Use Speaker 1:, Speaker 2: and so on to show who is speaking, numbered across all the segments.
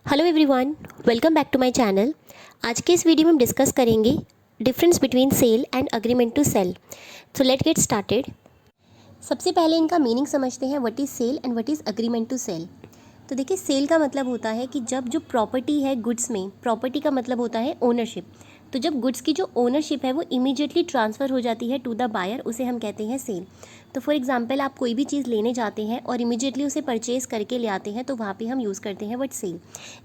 Speaker 1: Hello everyone, welcome back to my channel. आज के इस वीडियो में हम डिस्कस करेंगे difference between sale and agreement to sale. So let get started. सबसे पहले इनका मीनिंग समझते हैं, what is sale and what is agreement to sale. तो देखिए, सेल का मतलब होता है कि जब जो प्रॉपर्टी है गुड्स में, प्रॉपर्टी का मतलब होता है ओनरशिप। तो जब गुड्स की जो ओनरशिप है वो इमीडिएटली ट्रांसफ़र हो जाती है टू द बायर, उसे हम कहते हैं सेल। तो फॉर एग्जांपल, आप कोई भी चीज़ लेने जाते हैं और इमीडिएटली उसे परचेज़ करके ले आते हैं, तो वहाँ पे हम यूज़ करते हैं वर्ड सेल।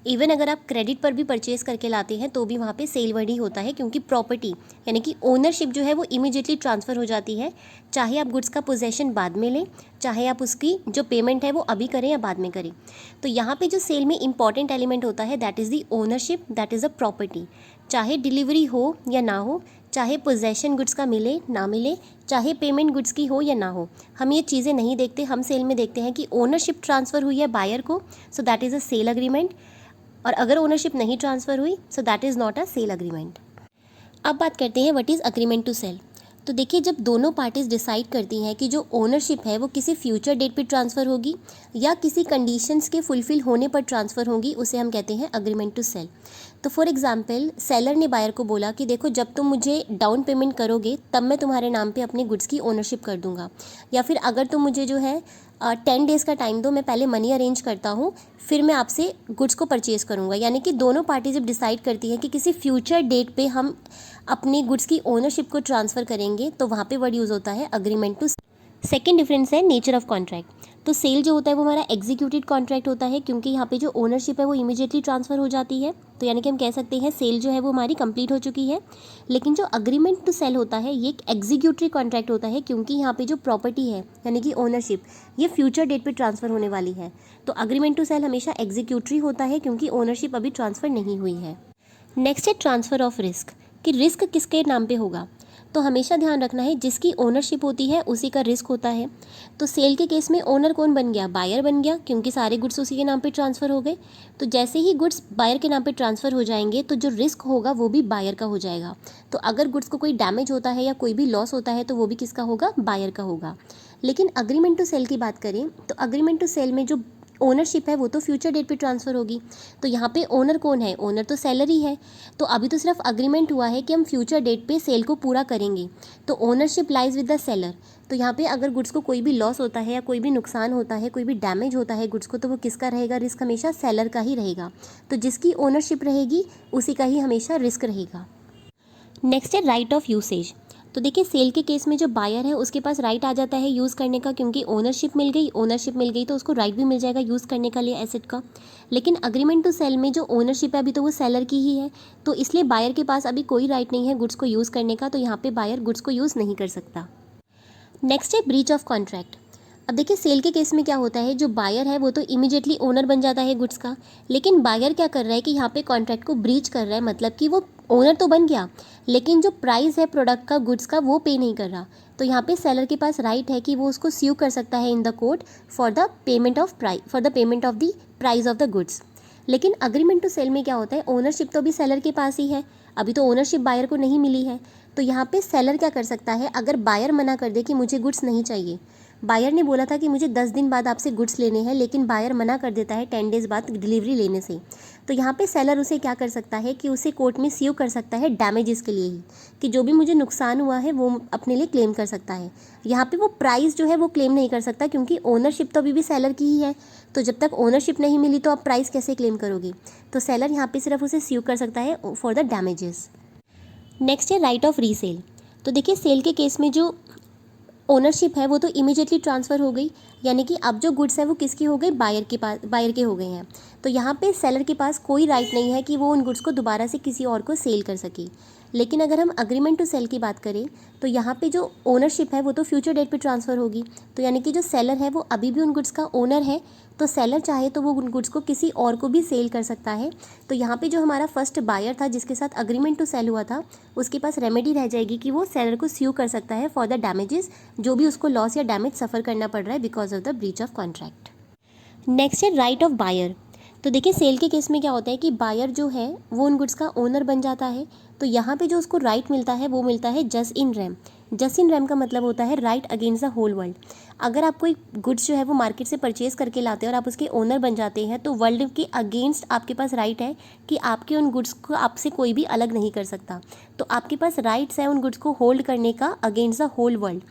Speaker 1: इवन अगर आप क्रेडिट पर भी परचेज़ करके लाते हैं तो भी वहाँ पे सेल वर्ड ही होता है, क्योंकि प्रॉपर्टी यानी कि ओनरशिप जो है वो इमीडिएटली ट्रांसफ़र हो जाती है। चाहे आप गुड्स का पोजेशन बाद में लें, चाहे आप उसकी जो पेमेंट है वो अभी करें या बाद में करें। तो यहाँ पे जो सेल में इंपॉर्टेंट एलिमेंट होता है that is the ownership, that is a property. चाहे डिलीवरी हो या ना हो, चाहे पोजेशन गुड्स का मिले ना मिले, चाहे पेमेंट गुड्स की हो या ना हो, हम ये चीज़ें नहीं देखते। हम सेल में देखते हैं कि ओनरशिप ट्रांसफ़र हुई है बायर को, so that is a sale agreement. और अगर ओनरशिप नहीं ट्रांसफ़र हुई, so that is not a sale agreement. अब बात करते हैं what is agreement to sale. तो देखिए, जब दोनों पार्टीज़ डिसाइड करती हैं कि जो ओनरशिप है वो किसी फ्यूचर डेट पे ट्रांसफ़र होगी या किसी कंडीशंस के फुलफ़िल होने पर ट्रांसफ़र होगी, उसे हम कहते हैं अग्रीमेंट टू सेल। तो फॉर एग्जांपल, सेलर ने बायर को बोला कि देखो, जब तुम मुझे डाउन पेमेंट करोगे तब मैं तुम्हारे नाम पे अपने गुड्स की ओनरशिप कर दूंगा, या फिर अगर तुम मुझे जो है 10 डेज़ का टाइम दो, मैं पहले मनी अरेंज करता हूँ, फिर मैं आपसे गुड्स को परचेज़ करूँगा। यानी कि दोनों पार्टी जब डिसाइड करती है कि किसी फ्यूचर डेट पे हम अपनी गुड्स की ओनरशिप को ट्रांसफ़र करेंगे, तो वहाँ पे वर्ड यूज़ होता है अग्रीमेंट टू। सेकेंड डिफरेंस है नेचर ऑफ कॉन्ट्रैक्ट। तो सेल जो होता है वो हमारा एग्जीक्यूटेड कॉन्ट्रैक्ट होता है, क्योंकि यहाँ पे जो ओनरशिप है वो इमीडिएटली ट्रांसफ़र हो जाती है। तो यानी कि हम कह सकते हैं सेल जो है वो हमारी कंप्लीट हो चुकी है। लेकिन जो अग्रीमेंट टू सेल होता है ये एक एग्जीक्यूटरी कॉन्ट्रैक्ट होता है, क्योंकि यहाँ पे जो प्रॉपर्टी है यानी कि ओनरशिप, ये फ्यूचर डेट पे ट्रांसफ़र होने वाली है। तो अग्रीमेंट टू सेल हमेशा एग्जीक्यूटरी होता है, क्योंकि ओनरशिप अभी ट्रांसफ़र नहीं हुई है। नेक्स्ट है ट्रांसफ़र ऑफ रिस्क, कि रिस्क किसके नाम पे होगा। तो हमेशा ध्यान रखना है, जिसकी ओनरशिप होती है उसी का रिस्क होता है। तो सेल के केस में ओनर कौन बन गया? बायर बन गया, क्योंकि सारे गुड्स उसी के नाम पे ट्रांसफ़र हो गए। तो जैसे ही गुड्स बायर के नाम पे ट्रांसफ़र हो जाएंगे तो जो रिस्क होगा वो भी बायर का हो जाएगा। तो अगर गुड्स को कोई डैमेज होता है या कोई भी लॉस होता है तो वो भी किसका होगा? बायर का होगा। लेकिन अग्रीमेंट टू सेल की बात करें तो अग्रीमेंट टू सेल में जो ओनरशिप है वो तो फ्यूचर डेट पे ट्रांसफ़र होगी। तो यहाँ पे ओनर कौन है? ओनर तो सेलर ही है। तो अभी तो सिर्फ अग्रीमेंट हुआ है कि हम फ्यूचर डेट पे सेल को पूरा करेंगे, तो ownership lies with the seller. तो यहाँ पे अगर गुड्स को कोई भी लॉस होता है या कोई भी नुकसान होता है, कोई भी डैमेज होता है गुड्स को, तो वो किसका रहेगा? रिस्क हमेशा सेलर का ही रहेगा। तो जिसकी ओनरशिप रहेगी उसी का ही हमेशा रिस्क रहेगा। नेक्स्ट है राइट ऑफ यूसेज। तो देखिए, सेल के केस में जो बायर है उसके पास राइट आ जाता है यूज़ करने का, क्योंकि ओनरशिप मिल गई तो उसको राइट भी मिल जाएगा यूज़ करने का लिए एसेट का। लेकिन अग्रीमेंट टू सेल में जो ओनरशिप है अभी तो वो सेलर की ही है, तो इसलिए बायर के पास अभी कोई राइट नहीं है गुड्स को यूज़ करने का, तो यहाँ पे बायर गुड्स को यूज़ नहीं कर सकता। नेक्स्ट है ब्रीच ऑफ कॉन्ट्रैक्ट। अब देखिए, सेल के केस में क्या होता है, जो बायर है वो तो इमीडिएटली ओनर बन जाता है गुड्स का, लेकिन बायर क्या कर रहा है कि यहाँ पे कॉन्ट्रैक्ट को ब्रीच कर रहा है, मतलब कि वो ओनर तो बन गया लेकिन जो प्राइस है प्रोडक्ट का, गुड्स का, वो पे नहीं कर रहा। तो यहाँ पे सेलर के पास राइट है कि वो उसको स्यू कर सकता है in the court for the payment of the price of the goods. लेकिन अग्रीमेंट टू सेल में क्या होता है, ओनरशिप तो अभी सेलर के पास ही है, अभी तो ओनरशिप बायर को नहीं मिली है। तो यहाँ पे सेलर क्या कर सकता है, अगर बायर मना कर दे कि मुझे गुड्स नहीं चाहिए, बायर ने बोला था कि मुझे 10 दिन बाद आपसे गुड्स लेने हैं, लेकिन बायर मना कर देता है 10 डेज़ बाद डिलीवरी लेने से, तो यहाँ पे सेलर उसे क्या कर सकता है कि उसे कोर्ट में स्यू कर सकता है डैमेजेस के लिए ही, कि जो भी मुझे नुकसान हुआ है वो अपने लिए क्लेम कर सकता है। यहाँ पे वो प्राइस जो है वो क्लेम नहीं कर सकता, क्योंकि ओनरशिप तो अभी भी सेलर की ही है। तो जब तक ओनरशिप नहीं मिली तो आप प्राइस कैसे क्लेम करोगे? तो सेलर यहाँ पे सिर्फ उसे स्यू कर सकता है फॉर द डैमेजेस। नेक्स्ट है राइट ऑफ रीसेल। तो देखिए, सेल के केस में जो ओनरशिप है वो तो इमीडिएटली ट्रांसफ़र हो गई, यानी कि अब जो गुड्स है वो किसकी हो गई? बायर के पास, बायर के हो गए हैं। तो यहाँ पे सेलर के पास कोई राइट नहीं है कि वो उन गुड्स को दोबारा से किसी और को सेल कर सके। लेकिन अगर हम अग्रीमेंट टू सेल की बात करें तो यहाँ पे जो ओनरशिप है वो तो फ्यूचर डेट पे ट्रांसफ़र होगी। तो यानी कि जो सेलर है वो अभी भी उन गुड्स का ओनर है, तो सेलर चाहे तो वो उन गुड्स को किसी और को भी सेल कर सकता है। तो यहाँ पे जो हमारा फर्स्ट बायर था जिसके साथ अग्रीमेंट टू सेल हुआ था, उसके पास रेमेडी रह जाएगी कि वो सेलर को स्यू कर सकता है फॉर द डैमेजेस, जो भी उसको लॉस या डैमेज सफ़र करना पड़ रहा है because of the breach of contract. Next है राइट ऑफ बायर। तो देखिए सेल के केस में क्या होता है कि बायर जो है वो उन गुड्स का ओनर बन जाता है। तो यहाँ पे जो उसको राइट मिलता है वो मिलता है jus in rem. Jus in rem का मतलब होता है right against the whole world. अगर आप कोई गुड्स जो है वो मार्केट से परचेज करके लाते हैं और आप उसके ओनर बन जाते हैं तो वर्ल्ड के अगेंस्ट आपके पास राइट है कि आपके उन गुड्स को आपसे कोई भी अलग नहीं कर सकता। तो आपके पास राइट्स है उन गुड्स को होल्ड करने का अगेंस्ट द होल वर्ल्ड।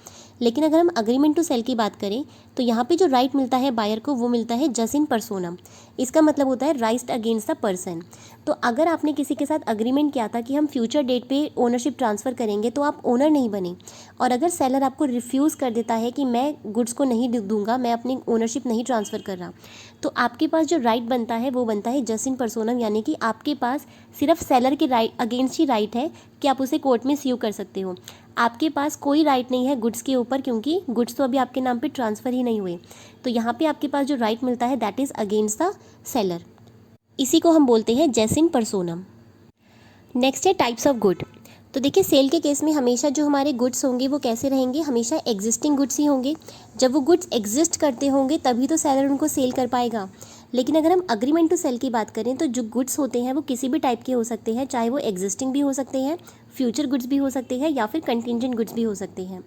Speaker 1: लेकिन अगर हम अग्रीमेंट टू सेल की बात करें तो यहाँ पे जो राइट मिलता है बायर को वो मिलता है जस्ट इन पर्सोनम। इसका मतलब होता है राइट अगेंस्ट द पर्सन। तो अगर आपने किसी के साथ अग्रीमेंट किया था कि हम फ्यूचर डेट पे ओनरशिप ट्रांसफ़र करेंगे तो आप ओनर नहीं बने, और अगर सेलर आपको रिफ्यूज़ कर देता है कि मैं गुड्स को नहीं दूंगा, मैं अपनी ओनरशिप नहीं ट्रांसफ़र कर रहा, तो आपके पास जो राइट बनता है वो बनता है जस्ट इन पर्सोनम। यानी कि आपके पास सिर्फ सेलर के राइट अगेंस्ट ही राइट है कि आप उसे कोर्ट में स्यू कर सकते हो। आपके पास कोई राइट नहीं है गुड्स के ऊपर, क्योंकि गुड्स तो अभी आपके नाम पे ट्रांसफ़र ही नहीं हुए। तो यहाँ पे आपके पास जो राइट मिलता है that is against the seller. इसी को हम बोलते हैं जस्ट इन पर्सोनम। नेक्स्ट है टाइप्स ऑफ गुड। तो देखिए सेल के केस में हमेशा जो हमारे गुड्स होंगे वो कैसे रहेंगे, हमेशा एग्जिस्टिंग गुड्स ही होंगे। जब वो गुड्स एग्जिस्ट करते होंगे तभी तो सेलर उनको सेल कर पाएगा। लेकिन अगर हम अग्रीमेंट टू सेल की बात करें तो जो गुड्स होते हैं वो किसी भी टाइप के हो सकते हैं, चाहे वो एग्जिस्टिंग भी हो सकते हैं, फ्यूचर गुड्स भी हो सकते हैं, या फिर कंटिंजेंट गुड्स भी हो सकते हैं।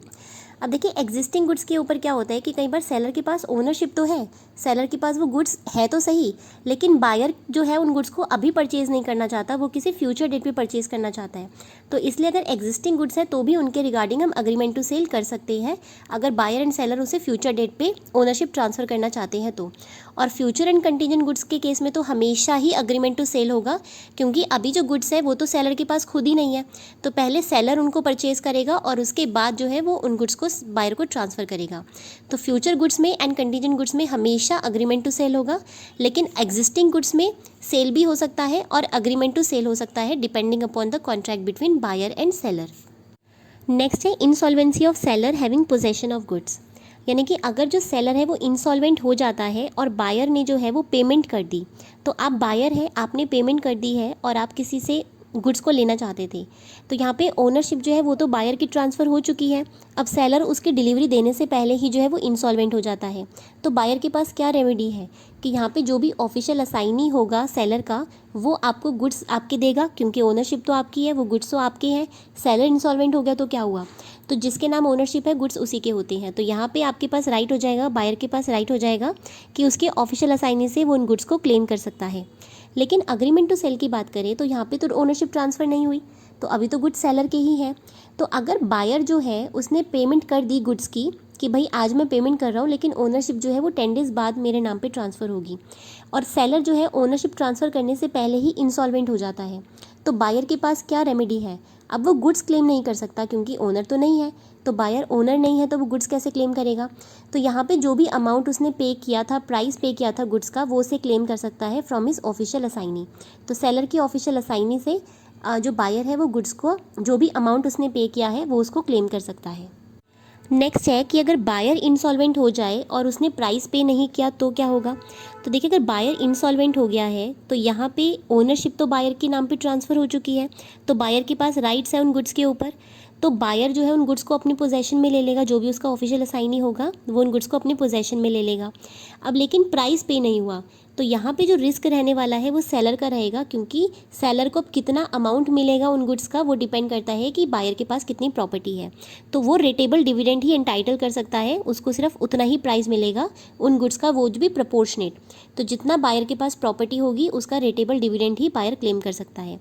Speaker 1: अब देखिए एग्जिस्टिंग गुड्स के ऊपर क्या होता है कि कई बार सेलर के पास ओनरशिप तो है, सेलर के पास वो गुड्स है तो सही, लेकिन बायर जो है उन गुड्स को अभी परचेज़ नहीं करना चाहता, वो किसी फ्यूचर डेट पे परचेज़ करना चाहता है। तो इसलिए अगर एग्जिस्टिंग गुड्स है तो भी उनके रिगार्डिंग हम अग्रीमेंट टू सेल कर सकते हैं, अगर बायर एंड सेलर उसे फ्यूचर डेट पे ओनरशिप ट्रांसफ़र करना चाहते हैं तो। और फ्यूचर एंड कंटीजेंट गुड्स के केस में तो हमेशा ही अग्रीमेंट टू सेल होगा, क्योंकि अभी जो गुड्स है वो तो सेलर के पास खुद ही नहीं है। तो पहले सेलर उनको परचेज़ करेगा और उसके बाद जो है वो उन गुड्स को बायर को ट्रांसफ़र करेगा। तो फ्यूचर गुड्स में एंड कंटीजेंट गुड्स में हमेशा अग्रीमेंट टू सेल होगा, लेकिन एग्जिस्टिंग गुड्स में सेल भी हो सकता है और अग्रीमेंट टू सेल हो सकता है, depending upon the contract between buyer and seller. Next है insolvency of seller having possession of goods. यानी कि अगर जो सेलर है वो इंसॉल्वेंट हो जाता है और बायर ने जो है वो पेमेंट कर दी, तो आप बायर है, आपने पेमेंट कर दी है और आप किसी से गुड्स को लेना चाहते थे, तो यहाँ पे ओनरशिप जो है वो तो बायर की ट्रांसफ़र हो चुकी है। अब सेलर उसकी डिलीवरी देने से पहले ही जो है वो इंसॉल्वेंट हो जाता है, तो बायर के पास क्या रेमेडी है कि यहाँ पे जो भी ऑफिशियल असाइनी होगा सेलर का वो आपको गुड्स आपके देगा, क्योंकि ओनरशिप तो आपकी है, वो गुड्स तो आपके हैं। सेलर इंसॉल्वेंट हो गया तो क्या हुआ, तो जिसके नाम ओनरशिप है गुड्स उसी के होते हैं। तो यहाँ पे आपके पास राइट हो जाएगा, बायर के पास राइट हो जाएगा कि उसके ऑफिशियल असाइनी से वो उन गुड्स को क्लेम कर सकता है। लेकिन अग्रीमेंट टू सेल की बात करें तो यहाँ पे तो ओनरशिप ट्रांसफ़र नहीं हुई, तो अभी तो गुड्स सेलर के ही है। तो अगर बायर जो है उसने पेमेंट कर दी गुड्स की कि भाई आज मैं पेमेंट कर रहा हूँ, लेकिन ओनरशिप जो है वो 10 डेज़ बाद मेरे नाम पे ट्रांसफ़र होगी, और सेलर जो है ओनरशिप ट्रांसफ़र करने से पहले ही इंसॉल्वेंट हो जाता है, तो बायर के पास क्या रेमेडी है, अब वो गुड्स क्लेम नहीं कर सकता क्योंकि ओनर तो नहीं है। तो बायर ओनर नहीं है तो वो गुड्स कैसे क्लेम करेगा, तो यहाँ पे जो भी अमाउंट उसने पे किया था, प्राइस पे किया था गुड्स का, वो उसे क्लेम कर सकता है फ्रॉम हिज ऑफिशियल असाइनी। तो सेलर की ऑफिशियल असाइनी से जो बायर है वो गुड्स को जो भी अमाउंट उसने पे किया है वो उसको क्लेम कर सकता है। नेक्स्ट है कि अगर बायर इंसॉल्वेंट हो जाए और उसने प्राइस पे नहीं किया तो क्या होगा। तो देखिए अगर बायर इंसॉल्वेंट हो गया है तो यहाँ पे ओनरशिप तो बायर के नाम पे ट्रांसफ़र हो चुकी है, तो बायर के पास राइट्स है उन गुड्स के ऊपर, तो बायर जो है उन गुड्स को अपने पोजेशन में ले लेगा, जो भी उसका ऑफिशियल असाइनी होगा वो उन गुड्स को अपने पोजेशन में ले लेगा। अब लेकिन प्राइस पे नहीं हुआ, तो यहाँ पे जो रिस्क रहने वाला है वो सेलर का रहेगा, क्योंकि सेलर को अब कितना अमाउंट मिलेगा उन गुड्स का वो डिपेंड करता है कि बायर के पास कितनी प्रॉपर्टी है। तो वो रेटेबल डिविडेंड ही एंटाइटल कर सकता है, उसको सिर्फ उतना ही प्राइस मिलेगा उन गुड्स का, वो भी प्रोपोर्शनेट। तो जितना बायर के पास प्रॉपर्टी होगी उसका रेटेबल डिविडेंड ही बायर क्लेम कर सकता है।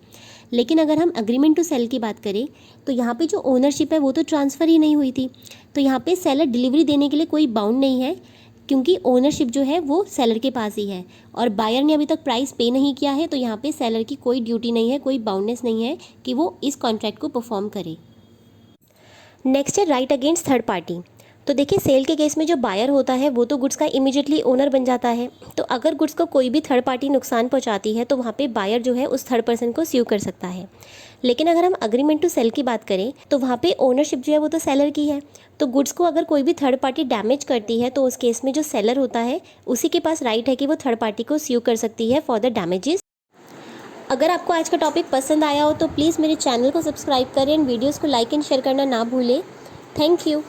Speaker 1: लेकिन अगर हम अग्रीमेंट टू सेल की बात करें तो यहाँ पे जो ओनरशिप है वो तो ट्रांसफ़र ही नहीं हुई थी, तो यहाँ पे सेलर डिलीवरी देने के लिए कोई बाउंड नहीं है, क्योंकि ओनरशिप जो है वो सेलर के पास ही है और बायर ने अभी तक प्राइस पे नहीं किया है, तो यहाँ पे सेलर की कोई ड्यूटी नहीं है, कोई बाउंडनेस नहीं है कि वो इस कॉन्ट्रैक्ट को परफॉर्म करे। नेक्स्ट है राइट अगेंस्ट थर्ड पार्टी। तो देखिए सेल के केस में जो बायर होता है वो तो गुड्स का इमीडिएटली ओनर बन जाता है, तो अगर गुड्स को कोई भी थर्ड पार्टी नुकसान पहुंचाती है तो वहाँ पे बायर जो है उस थर्ड पर्सन को स्यू कर सकता है। लेकिन अगर हम अग्रीमेंट टू सेल की बात करें तो वहाँ पे ओनरशिप जो है वो तो सेलर की है, तो गुड्स को अगर कोई भी थर्ड पार्टी डैमेज करती है तो उस केस में जो सेलर होता है उसी के पास राइट है कि वो थर्ड पार्टी को स्यू कर सकती है फॉर द डैमेजेस। अगर आपको आज का टॉपिक पसंद आया हो तो प्लीज़ मेरे चैनल को सब्सक्राइब करें एंड वीडियोज़ को लाइक एंड शेयर करना ना भूलें। Thank you.